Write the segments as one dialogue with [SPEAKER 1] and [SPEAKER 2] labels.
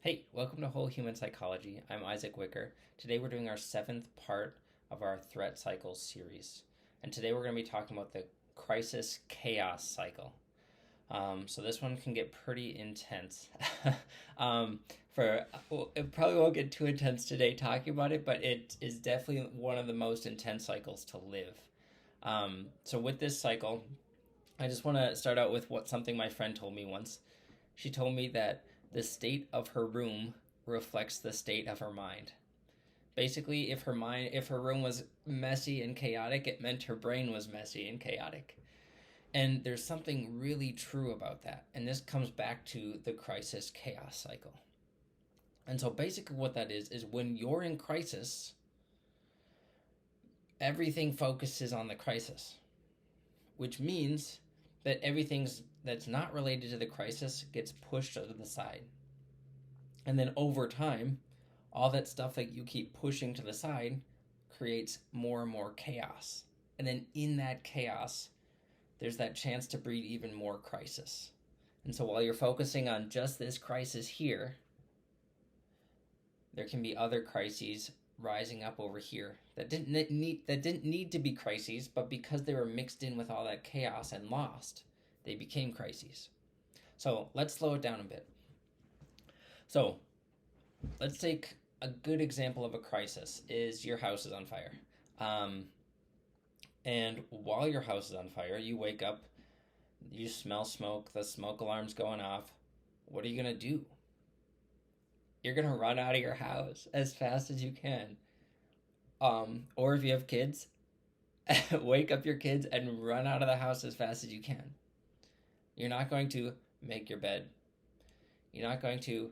[SPEAKER 1] Hey, welcome to Whole Human Psychology. I'm Isaac Wicker. Today we're doing our seventh part of our threat cycles series. And today we're going to be talking about the crisis chaos cycle. So this one can get pretty intense. It probably won't get too intense today talking about it, but it is definitely one of the most intense cycles to live. So with this cycle, I just want to start out with something my friend told me once. She told me that the state of her room reflects the state of her mind. Basically, if her room was messy and chaotic, it meant her brain was messy and chaotic. And there's something really true about that. And this comes back to the crisis chaos cycle. And so basically what that is when you're in crisis, everything focuses on the crisis, which means that everything that's not related to the crisis gets pushed to the side. And then over time, all that stuff that you keep pushing to the side creates more and more chaos. And then in that chaos, there's that chance to breed even more crisis. And so while you're focusing on just this crisis here, there can be other crises rising up over here that didn't need to be crises, but because they were mixed in with all that chaos and lost, they became crises. So let's slow it down a bit. So let's take a good example of a crisis is your house is on fire. And while your house is on fire, you wake up, you smell smoke, the smoke alarm's going off. What are you going to do? You're going to run out of your house as fast as you can. Or if you have kids, wake up your kids and run out of the house as fast as you can. You're not going to make your bed. You're not going to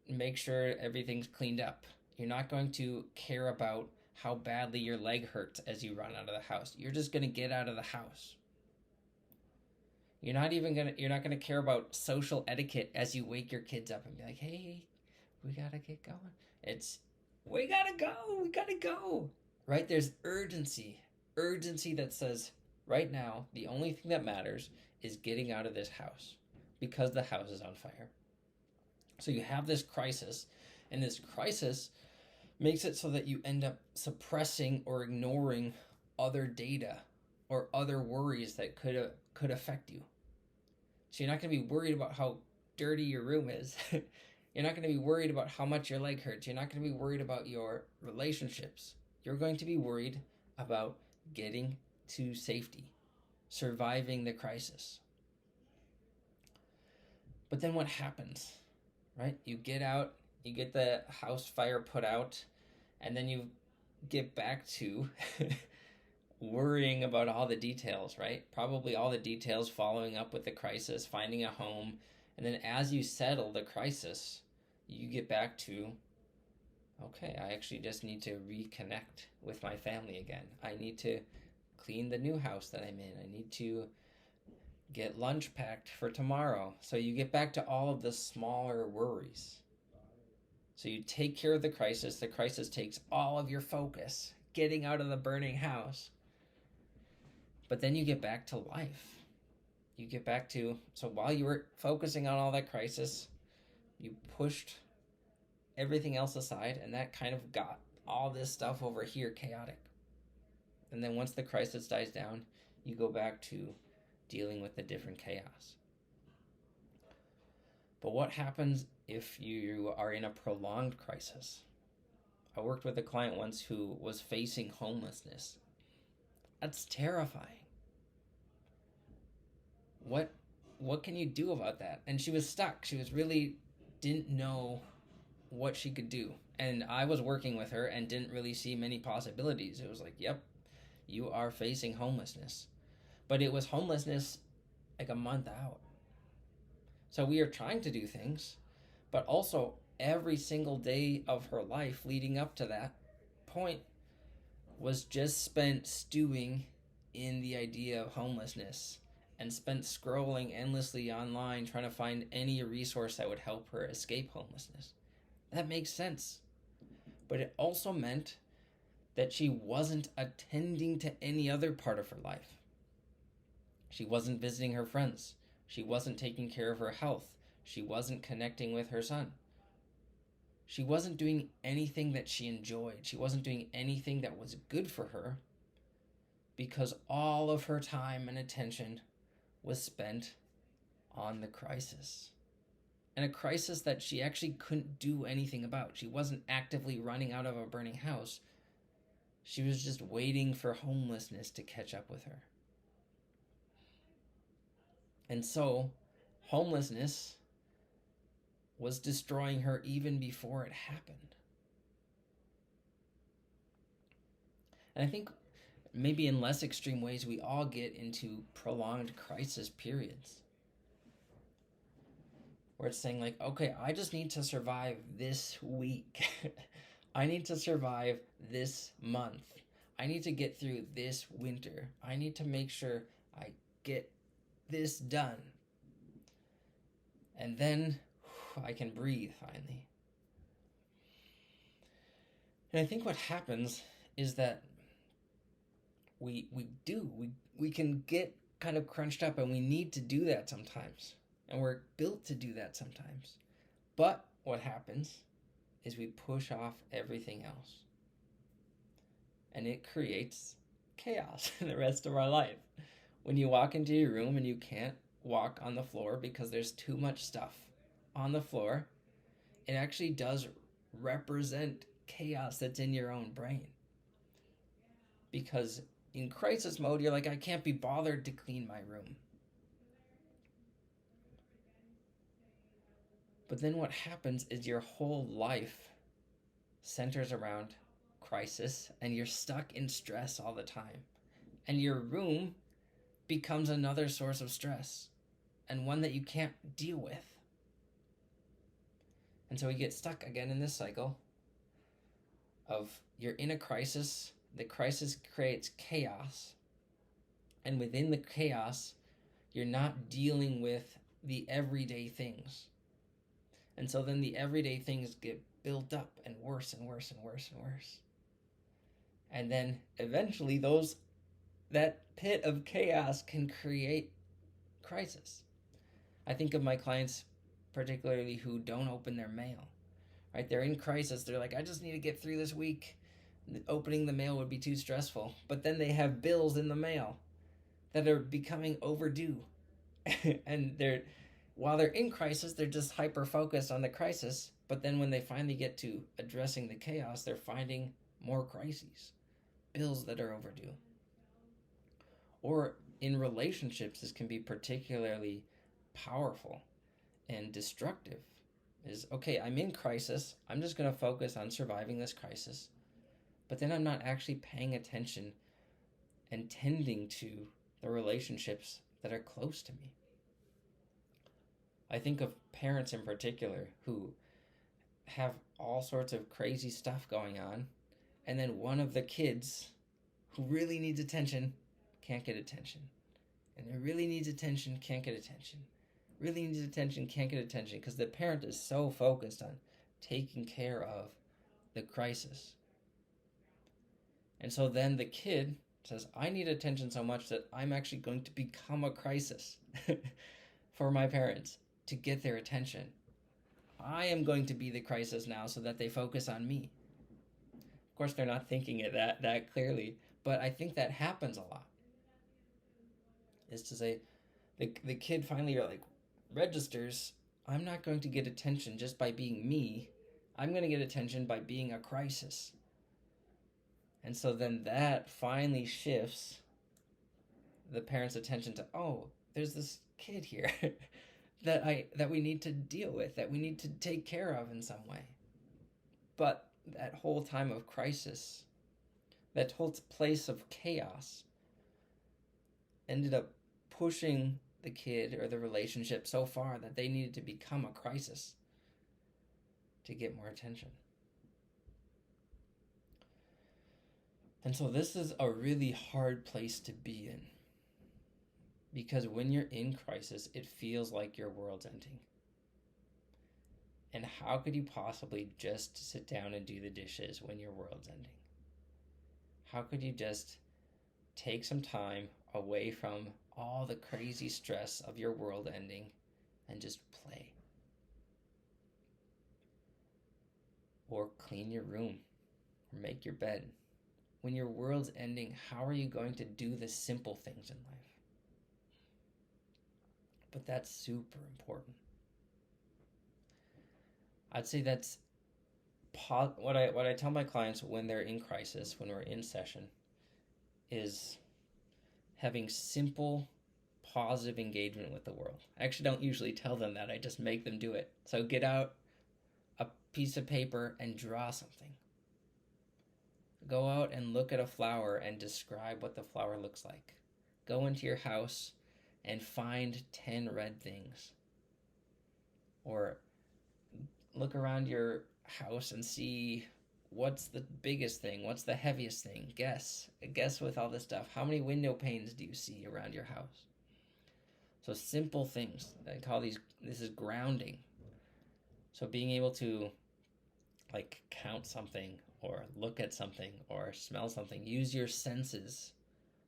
[SPEAKER 1] make sure everything's cleaned up. You're not going to care about how badly your leg hurts as you run out of the house. You're just going to get out of the house. You're not going to care about social etiquette as you wake your kids up and be like, "Hey, we got to get going." We got to go. Right? There's urgency that says right now, the only thing that matters is getting out of this house because the house is on fire. So you have this crisis, and this crisis makes it so that you end up suppressing or ignoring other data or other worries that could affect you. So you're not going to be worried about how dirty your room is. You're not going to be worried about how much your leg hurts. You're not going to be worried about your relationships. You're going to be worried about getting to safety, surviving the crisis. But then what happens, right? You get out, you get the house fire put out, and then you get back to worrying about all the details, right? Probably all the details, following up with the crisis, finding a home. And then as you settle the crisis, you get back to, okay, I actually just need to reconnect with my family again. I need to clean the new house that I'm in. I need to get lunch packed for tomorrow. So you get back to all of the smaller worries. So you take care of the crisis takes all of your focus, getting out of the burning house. But then you get back to life. You get back to, so while you were focusing on all that crisis, you pushed everything else aside, and that kind of got all this stuff over here chaotic. And then once the crisis dies down, you go back to dealing with the different chaos. But what happens if you are in a prolonged crisis? I worked with a client once who was facing homelessness. That's terrifying. What can you do about that? And she was stuck. She was really didn't know what she could do. And I was working with her and didn't really see many possibilities. It was like, yep, you are facing homelessness. But it was homelessness like a month out. So we are trying to do things, but also every single day of her life leading up to that point was just spent stewing in the idea of homelessness and spent scrolling endlessly online trying to find any resource that would help her escape homelessness. That makes sense. But it also meant that she wasn't attending to any other part of her life. She wasn't visiting her friends. She wasn't taking care of her health. She wasn't connecting with her son. She wasn't doing anything that she enjoyed. She wasn't doing anything that was good for her because all of her time and attention was spent on the crisis. And a crisis that she actually couldn't do anything about. She wasn't actively running out of a burning house. She was just waiting for homelessness to catch up with her. And so, homelessness was destroying her even before it happened. And I think maybe in less extreme ways, we all get into prolonged crisis periods where it's saying like, okay, I just need to survive this week. I need to survive this month. I need to get through this winter. I need to make sure I get this done. And then I can breathe finally. And I think what happens is that we can get kind of crunched up, and we need to do that sometimes. And we're built to do that sometimes. But what happens is we push off everything else. And it creates chaos in the rest of our life. When you walk into your room and you can't walk on the floor because there's too much stuff on the floor, it actually does represent chaos that's in your own brain. Because in crisis mode, you're like, I can't be bothered to clean my room. But then what happens is your whole life centers around crisis, and you're stuck in stress all the time. And your room becomes another source of stress, and one that you can't deal with. And so we get stuck again in this cycle of you're in a crisis, the crisis creates chaos, and within the chaos, you're not dealing with the everyday things. And so then the everyday things get built up and worse and worse and worse and worse. And then eventually that pit of chaos can create crisis. I think of my clients particularly who don't open their mail, right? They're in crisis. They're like, I just need to get through this week. Opening the mail would be too stressful. But then they have bills in the mail that are becoming overdue. And while they're in crisis, they're just hyper-focused on the crisis. But then when they finally get to addressing the chaos, they're finding more crises, bills that are overdue. Or in relationships, this can be particularly powerful and destructive. Is, okay, I'm in crisis. I'm just going to focus on surviving this crisis. But then I'm not actually paying attention and tending to the relationships that are close to me. I think of parents in particular who have all sorts of crazy stuff going on, and then one of the kids who really needs attention can't get attention. And who really needs attention can't get attention. Really needs attention can't get attention because the parent is so focused on taking care of the crisis. And so then the kid says, I need attention so much that I'm actually going to become a crisis for my parents to get their attention. I am going to be the crisis now so that they focus on me. Of course, they're not thinking it that clearly, but I think that happens a lot. Is to say, the kid finally registers, I'm not going to get attention just by being me. I'm going to get attention by being a crisis. And so then that finally shifts the parent's attention to, oh, there's this kid here that we need to deal with, that we need to take care of in some way. But that whole time of crisis, that whole place of chaos, ended up pushing the kid or the relationship so far that they needed to become a crisis to get more attention. And so this is a really hard place to be in. Because when you're in crisis, it feels like your world's ending. And how could you possibly just sit down and do the dishes when your world's ending? How could you just take some time away from all the crazy stress of your world ending and just play? or clean your room, or make your bed. When your world's ending, how are you going to do the simple things in life? But that's super important. I'd say that's what I tell my clients when they're in crisis, when we're in session, is having simple, positive engagement with the world. I actually don't usually tell them that. I just make them do it. So get out a piece of paper and draw something. Go out and look at a flower and describe what the flower looks like. Go into your house and find 10 red things. Or look around your house and see what's the biggest thing, what's the heaviest thing. Guess with all this stuff. How many window panes do you see around your house? So simple things. I call this is grounding. So being able to like count something or look at something or smell something, use your senses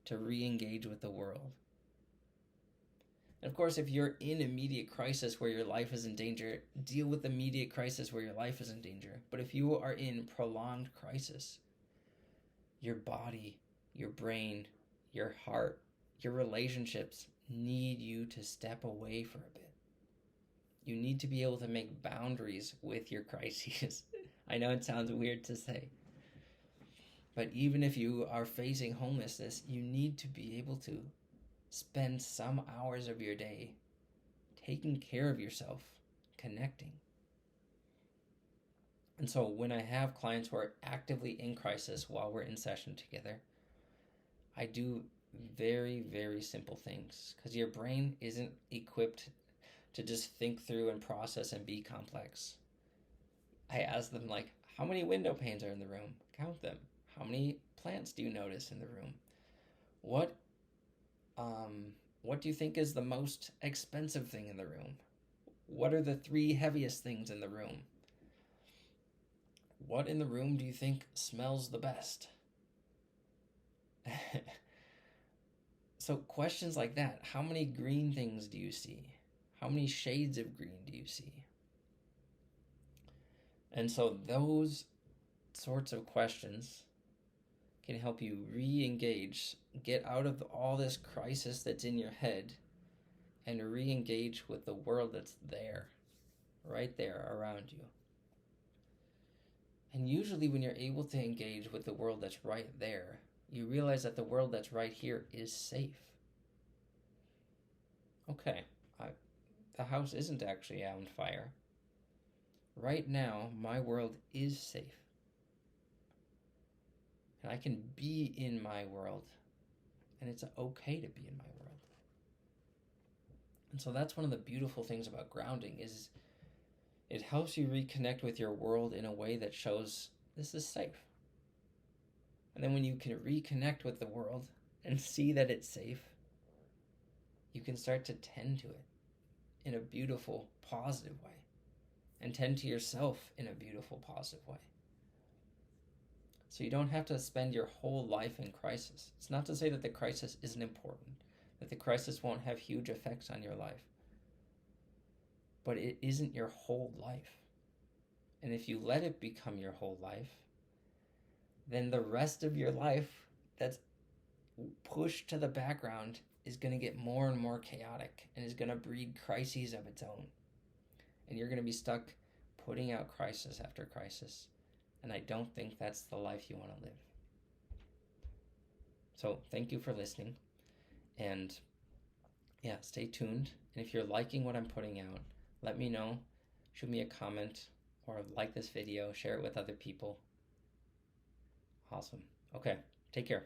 [SPEAKER 1] to re-engage with the world. And of course, if you're in immediate crisis where your life is in danger, deal with immediate crisis where your life is in danger. But if you are in prolonged crisis, your body, your brain, your heart, your relationships need you to step away for a bit. You need to be able to make boundaries with your crises. I know it sounds weird to say, but even if you are facing homelessness, you need to be able to spend some hours of your day taking care of yourself, connecting. And so when I have clients who are actively in crisis while we're in session together, I do very, very simple things because your brain isn't equipped to just think through and process and be complex. I ask them, like, how many window panes are in the room? Count them. How many plants do you notice in the room? What do you think is the most expensive thing in the room? What are the 3 heaviest things in the room? What in the room do you think smells the best? So questions like that. How many green things do you see? How many shades of green do you see? And so those sorts of questions can help you re-engage, get out of all this crisis that's in your head, and re-engage with the world that's there, right there around you. And usually when you're able to engage with the world that's right there, you realize that the world that's right here is safe. Okay, the house isn't actually on fire. Right now, my world is safe. And I can be in my world. And it's okay to be in my world. And so that's one of the beautiful things about grounding is it helps you reconnect with your world in a way that shows this is safe. And then when you can reconnect with the world and see that it's safe, you can start to tend to it in a beautiful, positive way. And tend to yourself in a beautiful, positive way. So you don't have to spend your whole life in crisis. It's not to say that the crisis isn't important, that the crisis won't have huge effects on your life. But it isn't your whole life. And if you let it become your whole life, then the rest of your life that's pushed to the background is going to get more and more chaotic and is going to breed crises of its own. And you're going to be stuck putting out crisis after crisis. And I don't think that's the life you want to live. So thank you for listening. And yeah, stay tuned. And if you're liking what I'm putting out, let me know. Shoot me a comment or like this video. Share it with other people. Awesome. Okay, take care.